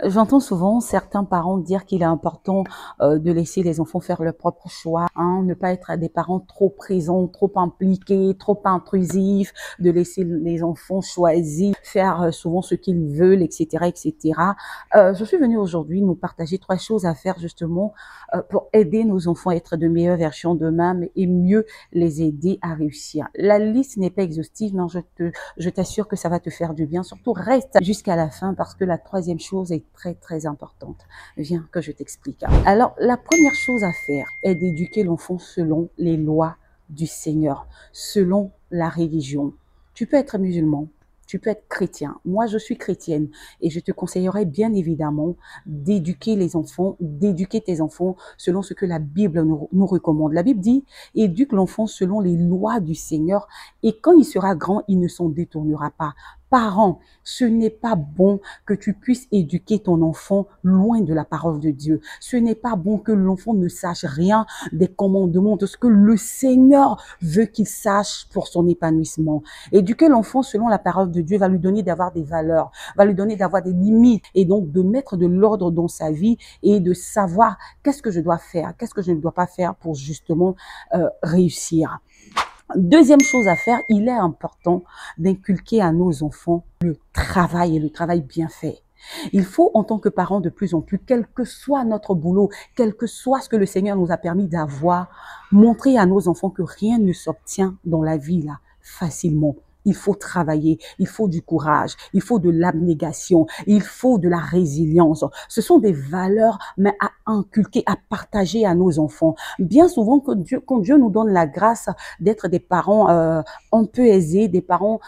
J'entends souvent certains parents dire qu'il est important de laisser les enfants faire leur propre choix, hein, ne pas être des parents trop présents, trop impliqués, trop intrusifs, de laisser les enfants choisir, faire souvent ce qu'ils veulent, etc., etc. Je suis venue aujourd'hui nous partager trois choses à faire justement pour aider nos enfants à être de meilleures versions d'eux-mêmes et mieux les aider à réussir. La liste n'est pas exhaustive, mais je t'assure que ça va te faire du bien. Surtout, reste jusqu'à la fin parce que la troisième chose est très, très importante. Viens que je t'explique. Alors, la première chose à faire est d'éduquer l'enfant selon les lois du Seigneur, selon la religion. Tu peux être musulman, tu peux être chrétien. Moi, je suis chrétienne et je te conseillerais bien évidemment d'éduquer les enfants, d'éduquer tes enfants selon ce que la Bible nous recommande. La Bible dit, éduque l'enfant selon les lois du Seigneur et quand il sera grand, il ne s'en détournera pas. Parents, ce n'est pas bon que tu puisses éduquer ton enfant loin de la parole de Dieu. Ce n'est pas bon que l'enfant ne sache rien des commandements, de ce que le Seigneur veut qu'il sache pour son épanouissement. Éduquer l'enfant selon la parole de Dieu va lui donner d'avoir des valeurs, va lui donner d'avoir des limites et donc de mettre de l'ordre dans sa vie et de savoir qu'est-ce que je dois faire, qu'est-ce que je ne dois pas faire pour justement réussir. Deuxième chose à faire, il est important d'inculquer à nos enfants le travail et le travail bien fait. Il faut, en tant que parents, de plus en plus, quel que soit notre boulot, quel que soit ce que le Seigneur nous a permis d'avoir, montrer à nos enfants que rien ne s'obtient dans la vie là facilement. Il faut travailler, il faut du courage, il faut de l'abnégation, il faut de la résilience. Ce sont des valeurs, mais à inculquer, à partager à nos enfants. Bien souvent, quand Dieu nous donne la grâce d'être des parents un peu aisés, des parents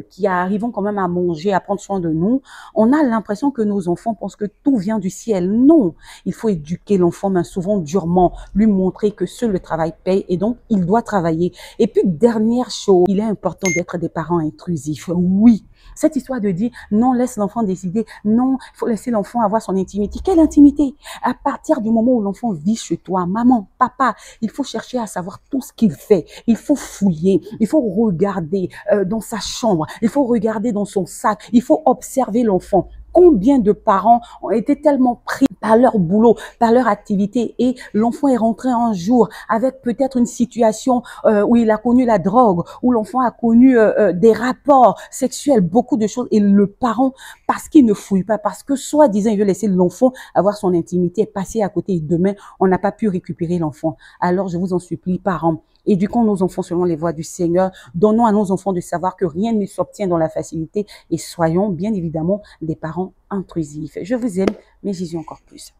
qui arrivent quand même à manger, à prendre soin de nous, on a l'impression que nos enfants pensent que tout vient du ciel. Non, il faut éduquer l'enfant, mais souvent durement, lui montrer que seul le travail paye et donc il doit travailler. Et puis, dernière chose, il est important d'être des parents intrusifs. Oui, cette histoire de dire non, laisse l'enfant décider, non, il faut laisser l'enfant avoir son intimité. Quelle intimité? À partir du moment où l'enfant vit chez toi, maman, papa, il faut chercher à savoir tout ce qu'il fait. Il faut fouiller, il faut regarder dans sa chambre, il faut regarder dans son sac, il faut observer l'enfant. Combien de parents ont été tellement pris par leur boulot, par leur activité et l'enfant est rentré un jour avec peut-être une situation où il a connu la drogue, où l'enfant a connu des rapports sexuels, beaucoup de choses et le parent, parce qu'il ne fouille pas, parce que soi-disant il veut laisser l'enfant avoir son intimité, passer à côté et demain on n'a pas pu récupérer l'enfant. Alors je vous en supplie, parents, éduquons nos enfants selon les voies du Seigneur. Donnons à nos enfants de savoir que rien ne s'obtient dans la facilité et soyons bien évidemment des parents intrusifs. Je vous aime, mais Jésus encore plus.